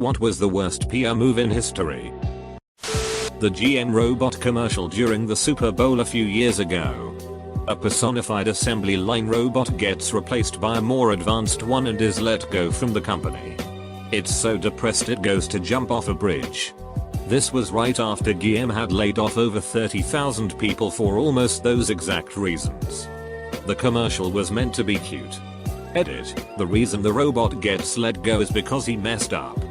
What was the worst PR move in history? The GM robot commercial during the Super Bowl a few years ago. A personified assembly line robot gets replaced by a more advanced one and is let go from the company. It's so depressed it goes to jump off a bridge. This was right after GM had laid off over 30,000 people for almost those exact reasons. The commercial was meant to be cute. Edit: the reason the robot gets let go is because he messed up,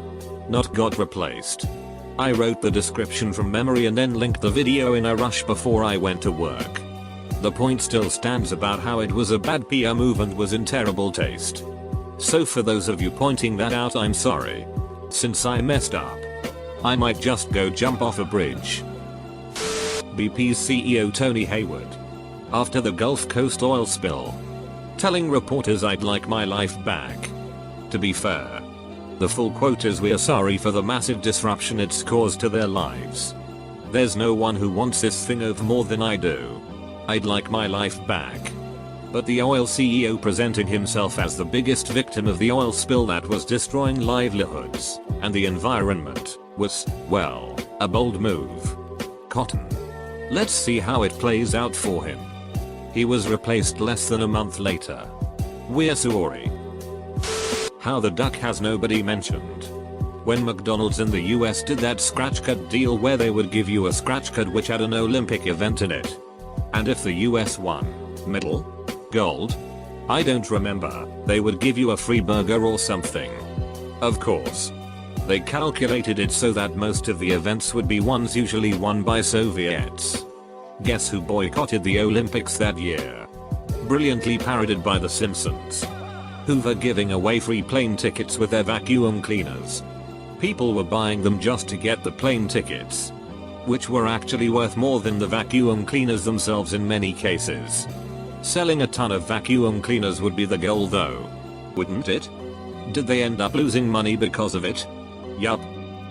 not got replaced. I wrote the description from memory and then linked the video in a rush before I went to work. The point still stands about how it was a bad PR move and was in terrible taste. So for those of you pointing that out, I'm sorry. Since I messed up, I might just go jump off a bridge. BP's CEO Tony Hayward, after the Gulf Coast oil spill, telling reporters, "I'd like my life back." To be fair, the full quote is, "We are sorry for the massive disruption it's caused to their lives. There's no one who wants this thing over more than I do. I'd like my life back." But the oil CEO presenting himself as the biggest victim of the oil spill that was destroying livelihoods and the environment was, well, a bold move. Cotton. Let's see how it plays out for him. He was replaced less than a month later. We're sorry. How the duck has nobody mentioned. When McDonald's in the US did that scratch card deal where they would give you a scratch card which had an Olympic event in it. And if the US won, medal, gold, I don't remember, they would give you a free burger or something. Of course, they calculated it so that most of the events would be ones usually won by Soviets. Guess who boycotted the Olympics that year? Brilliantly parodied by The Simpsons. Hoover giving away free plane tickets with their vacuum cleaners. People were buying them just to get the plane tickets, which were actually worth more than the vacuum cleaners themselves in many cases. Selling a ton of vacuum cleaners would be the goal though, wouldn't it? Did they end up losing money because of it? Yup.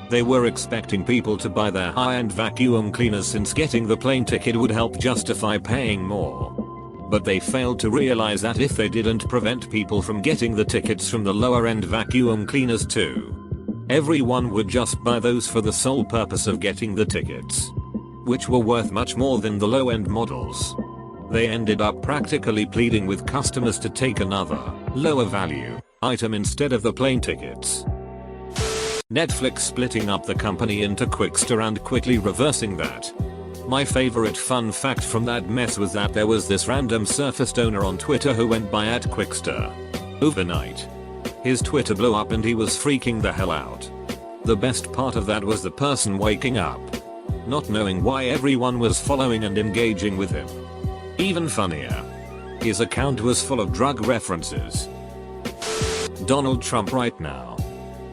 They were expecting people to buy their high-end vacuum cleaners since getting the plane ticket would help justify paying more. But they failed to realize that if they didn't prevent people from getting the tickets from the lower-end vacuum cleaners too, everyone would just buy those for the sole purpose of getting the tickets, which were worth much more than the low-end models. They ended up practically pleading with customers to take another, lower value, item instead of the plane tickets. Netflix splitting up the company into Quickster and quickly reversing that. My favorite fun fact from that mess was that there was this random surfaced owner on Twitter who went by @Quickster. Overnight, his Twitter blew up and he was freaking the hell out. The best part of that was the person waking up, not knowing why everyone was following and engaging with him. Even funnier, his account was full of drug references. Donald Trump right now.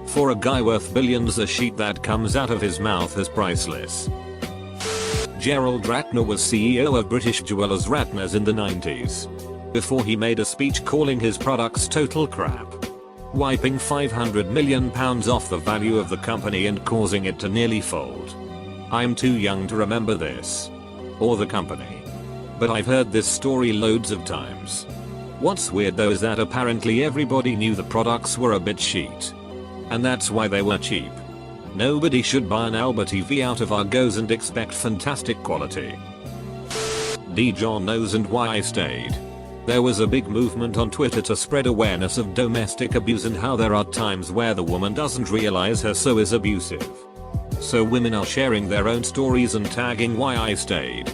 For a guy worth billions, the shit that comes out of his mouth is priceless. Gerald Ratner was CEO of British jewelers Ratners in the 90s. Before he made a speech calling his products total crap, wiping £500 million off the value of the company and causing it to nearly fold. I'm too young to remember this, or the company, but I've heard this story loads of times. What's weird though is that apparently everybody knew the products were a bit shit, and that's why they were cheap. Nobody should buy an Alba TV out of Argos and expect fantastic quality. Dijon knows and why I stayed. There was a big movement on Twitter to spread awareness of domestic abuse and how there are times where the woman doesn't realize her so is abusive. So women are sharing their own stories and tagging why I stayed.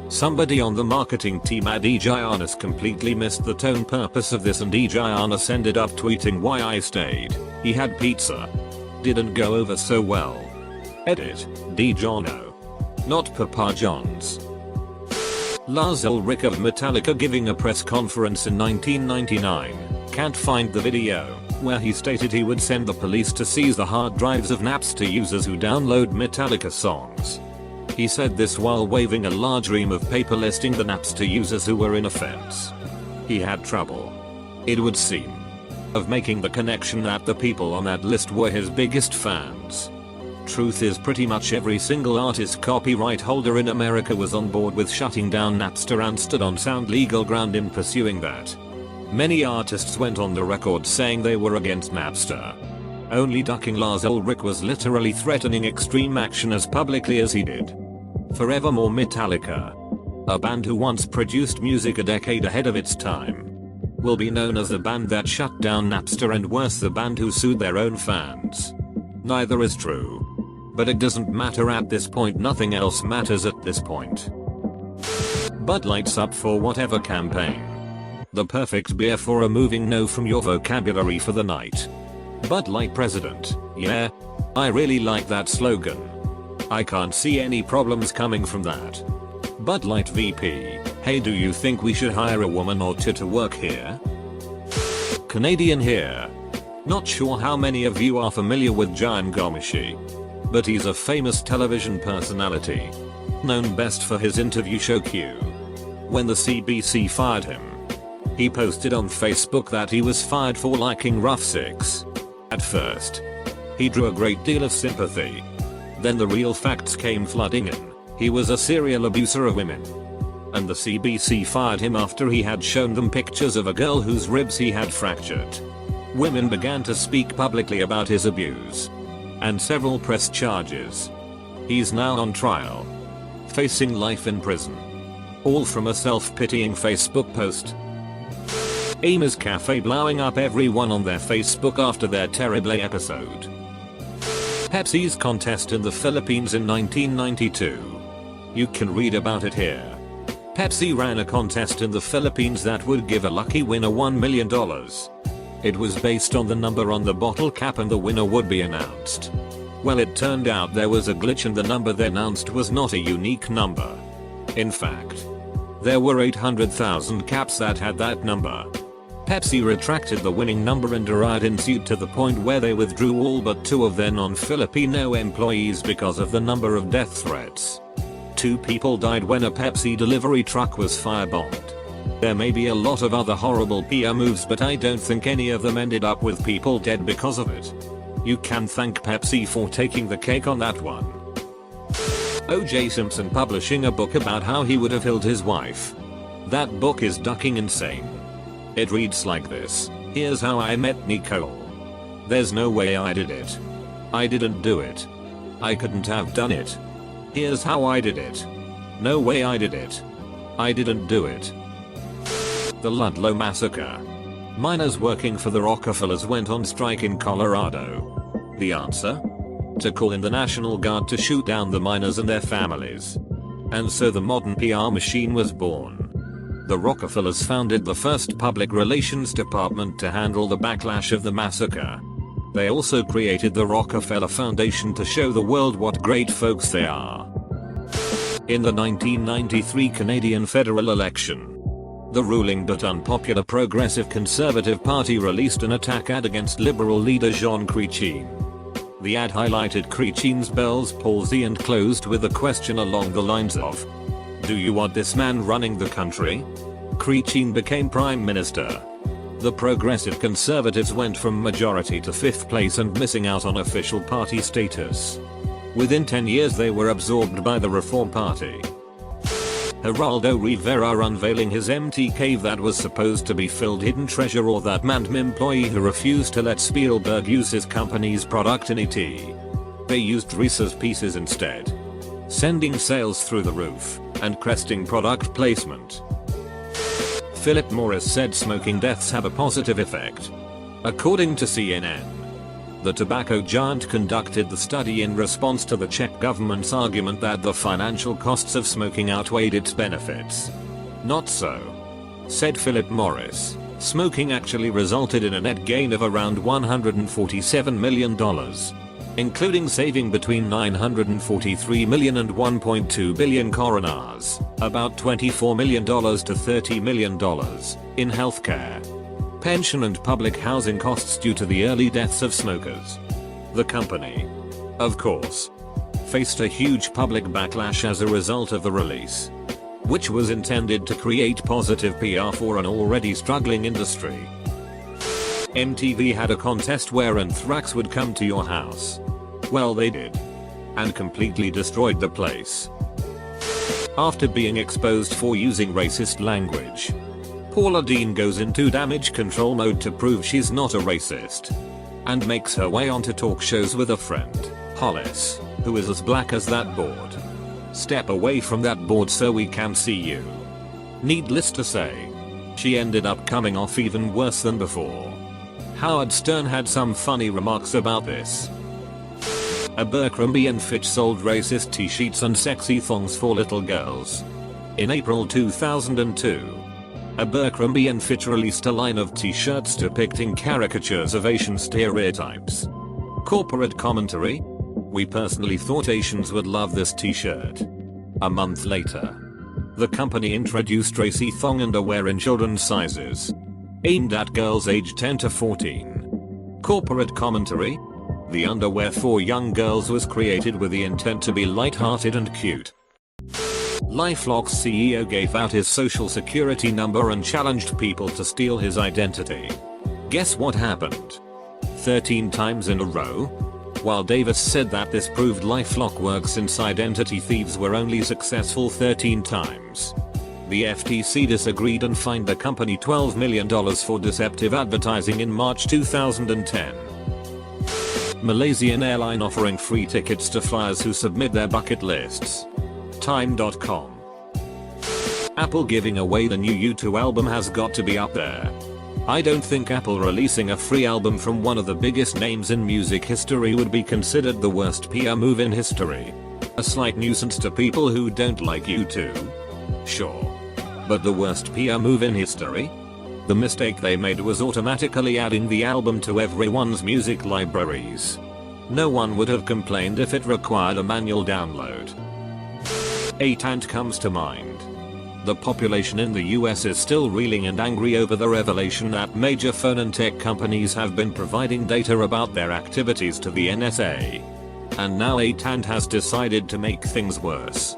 Somebody on the marketing team at Giannis completely missed the tone purpose of this and Giannis ended up tweeting why I stayed. He had pizza. Didn't go over so well. Edit: DiGiorno. Not Papa John's. Lars Ulrich of Metallica giving a press conference in 1999. Can't find the video, where he stated he would send the police to seize the hard drives of Napster users who download Metallica songs. He said this while waving a large ream of paper listing the Napster users who were in offense. He had trouble, it would seem, of making the connection that the people on that list were his biggest fans. Truth is pretty much every single artist copyright holder in America was on board with shutting down Napster and stood on sound legal ground in pursuing that. Many artists went on the record saying they were against Napster. Only ducking Lars Ulrich was literally threatening extreme action as publicly as he did. Forevermore Metallica, a band who once produced music a decade ahead of its time, will be known as the band that shut down Napster, and worse, the band who sued their own fans. Neither is true. But it doesn't matter at this point, nothing else matters at this point. Bud Light's up for whatever campaign. The perfect beer for a moving no from your vocabulary for the night. Bud Light president, yeah. I really like that slogan. I can't see any problems coming from that. Bud Light VP, hey, do you think we should hire a woman or two to work here? Canadian here. Not sure how many of you are familiar with Jian Ghomeshi, but he's a famous television personality, known best for his interview show Q. When the CBC fired him, he posted on Facebook that he was fired for liking rough sex. At first, he drew a great deal of sympathy. Then the real facts came flooding in. He was a serial abuser of women. And the CBC fired him after he had shown them pictures of a girl whose ribs he had fractured. Women began to speak publicly about his abuse, and several pressed charges. He's now on trial, facing life in prison. All from a self-pitying Facebook post. Amy's Cafe blowing up everyone on their Facebook after their terrible episode. Pepsi's contest in the Philippines in 1992. You can read about it here. Pepsi ran a contest in the Philippines that would give a lucky winner $1 million. It was based on the number on the bottle cap and the winner would be announced. Well, it turned out there was a glitch and the number they announced was not a unique number. In fact, there were 800,000 caps that had that number. Pepsi retracted the winning number and a riot ensued to the point where they withdrew all but 2 of their non-Filipino employees because of the number of death threats. 2 people died when a Pepsi delivery truck was firebombed. There may be a lot of other horrible PR moves, but I don't think any of them ended up with people dead because of it. You can thank Pepsi for taking the cake on that one. O.J. Simpson publishing a book about how he would have killed his wife. That book is ducking insane. It reads like this: here's how I met Nicole. There's no way I did it. I didn't do it. I couldn't have done it. Here's how I did it. No way I did it. I didn't do it. The Ludlow Massacre. Miners working for the Rockefellers went on strike in Colorado. The answer? To call in the National Guard to shoot down the miners and their families. And so the modern PR machine was born. The Rockefellers founded the first public relations department to handle the backlash of the massacre. They also created the Rockefeller Foundation to show the world what great folks they are. In the 1993 Canadian federal election, the ruling but unpopular Progressive Conservative Party released an attack ad against Liberal leader Jean Chrétien. The ad highlighted Chrétien's Bell's palsy and closed with a question along the lines of, "Do you want this man running the country?" Chrétien became Prime Minister. The Progressive Conservatives went from majority to 5th place and missing out on official party status. Within 10 years they were absorbed by the Reform Party. Geraldo Rivera unveiling his empty cave that was supposed to be filled hidden treasure, or that manned employee who refused to let Spielberg use his company's product in E.T. They used Reese's Pieces instead, sending sales through the roof and cresting product placement. Philip Morris said smoking deaths have a positive effect. According to CNN, the tobacco giant conducted the study in response to the Czech government's argument that the financial costs of smoking outweighed its benefits. Not so, said Philip Morris. Smoking actually resulted in a net gain of around $147 million, including saving between $943 million and $1.2 billion coroners, about $24 million to $30 million, in healthcare, pension and public housing costs due to the early deaths of smokers. The company, of course, faced a huge public backlash as a result of the release, which was intended to create positive PR for an already struggling industry. MTV had a contest where anthrax would come to your house. Well, they did. And completely destroyed the place. After being exposed for using racist language, Paula Deen goes into damage control mode to prove she's not a racist. and makes her way onto talk shows with a friend, Hollis, who is as black as that board. Step away from that board so we can see you. Needless to say, she ended up coming off even worse than before. Howard Stern had some funny remarks about this. Abercrombie & Fitch sold racist t-shirts and sexy thongs for little girls. In April 2002, Abercrombie & Fitch released a line of t-shirts depicting caricatures of Asian stereotypes. Corporate commentary? We personally thought Asians would love this t-shirt. A month later, the company introduced racy thong underwear in children's sizes, aimed at girls aged 10 to 14. Corporate commentary? The underwear for young girls was created with the intent to be light-hearted and cute. LifeLock's CEO gave out his social security number and challenged people to steal his identity. Guess what happened? 13 times in a row? While Davis said that this proved LifeLock works since identity thieves were only successful 13 times. The FTC disagreed and fined the company $12 million for deceptive advertising in March 2010. Malaysian airline offering free tickets to flyers who submit their bucket lists. Time.com. Apple giving away the new U2 album has got to be up there. I don't think Apple releasing a free album from one of the biggest names in music history would be considered the worst PR move in history. A slight nuisance to people who don't like U2? Sure. But the worst PR move in history? The mistake they made was automatically adding the album to everyone's music libraries. No one would have complained if it required a manual download. A tant comes to mind. The population in the US is still reeling and angry over the revelation that major phone and tech companies have been providing data about their activities to the NSA. And now a tant has decided to make things worse.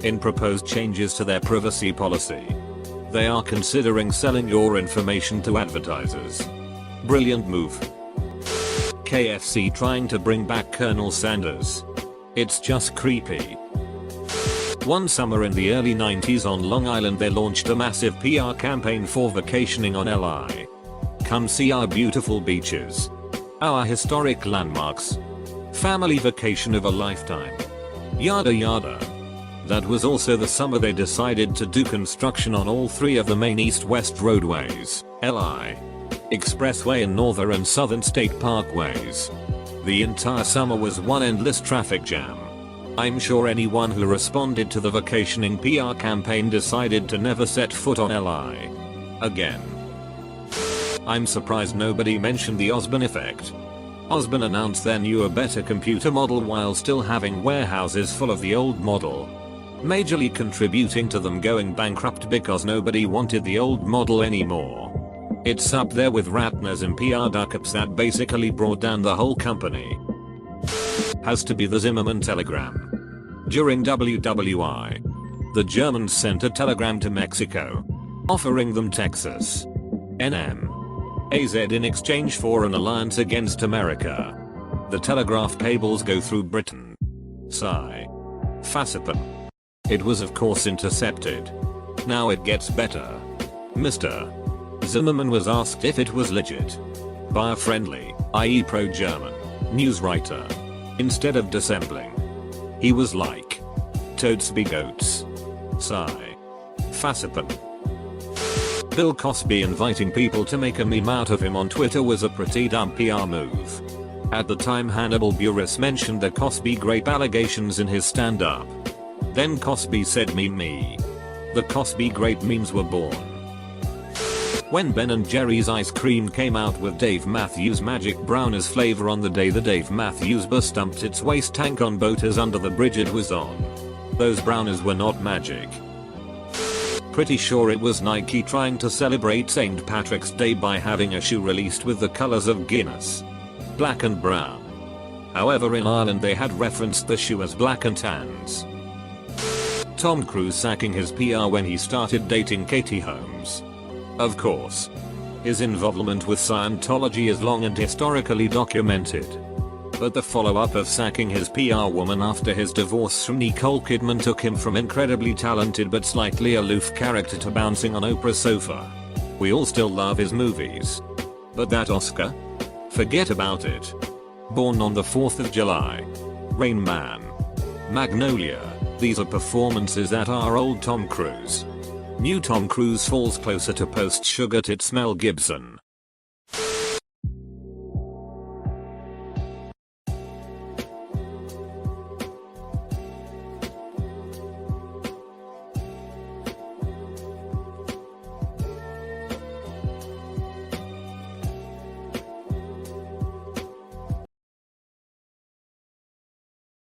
In proposed changes to their privacy policy, they are considering selling your information to advertisers. Brilliant move. KFC trying to bring back Colonel Sanders. It's just creepy. One summer in the early 90s on Long Island they launched a massive PR campaign for vacationing on LI. Come see our beautiful beaches. Our historic landmarks. Family vacation of a lifetime. Yada yada. That was also the summer they decided to do construction on all three of the main east-west roadways, LI, Expressway and Northern and Southern State Parkways. The entire summer was one endless traffic jam. I'm sure anyone who responded to the vacationing PR campaign decided to never set foot on LI again. I'm surprised nobody mentioned the Osborne effect. Osborne announced their newer better computer model while still having warehouses full of the old model, majorly contributing to them going bankrupt because nobody wanted the old model anymore. It's up there with Ratner's and PR duck-ups that basically brought down the whole company. Has to be the Zimmerman telegram. During WWI, the Germans sent a telegram to Mexico, offering them Texas, NM, AZ in exchange for an alliance against America. The telegraph cables go through Britain. Sigh. Fassipan. It was of course intercepted. Now it gets better. Mr. Zimmerman was asked if it was legit by a friendly, i.e. pro-German, news writer. Instead of dissembling, he was like, toads be goats. Sigh. Fassipan. Bill Cosby inviting people to make a meme out of him on Twitter was a pretty dumb PR move. At the time Hannibal Buress mentioned the Cosby grape allegations in his stand-up. Then Cosby said meme me. The Cosby grape memes were born. When Ben & Jerry's ice cream came out with Dave Matthews Magic Brown as flavor on the day the Dave Matthews bus dumped its waste tank on boaters under the bridge it was on, those brownies were not magic. Pretty sure it was Nike trying to celebrate St. Patrick's Day by having a shoe released with the colors of Guinness, black and brown. However, in Ireland they had referenced the shoe as black and tans. Tom Cruise sacking his PR when he started dating Katie Holmes. Of course. His involvement with Scientology is long and historically documented. But the follow-up of sacking his PR woman after his divorce from Nicole Kidman took him from incredibly talented but slightly aloof character to bouncing on Oprah's sofa. We all still love his movies. But that Oscar? Forget about it. Born on the 4th of July. Rain Man. Magnolia. These are performances that are old Tom Cruise. New Tom Cruise falls closer to post-Sugar Tits Mel Gibson.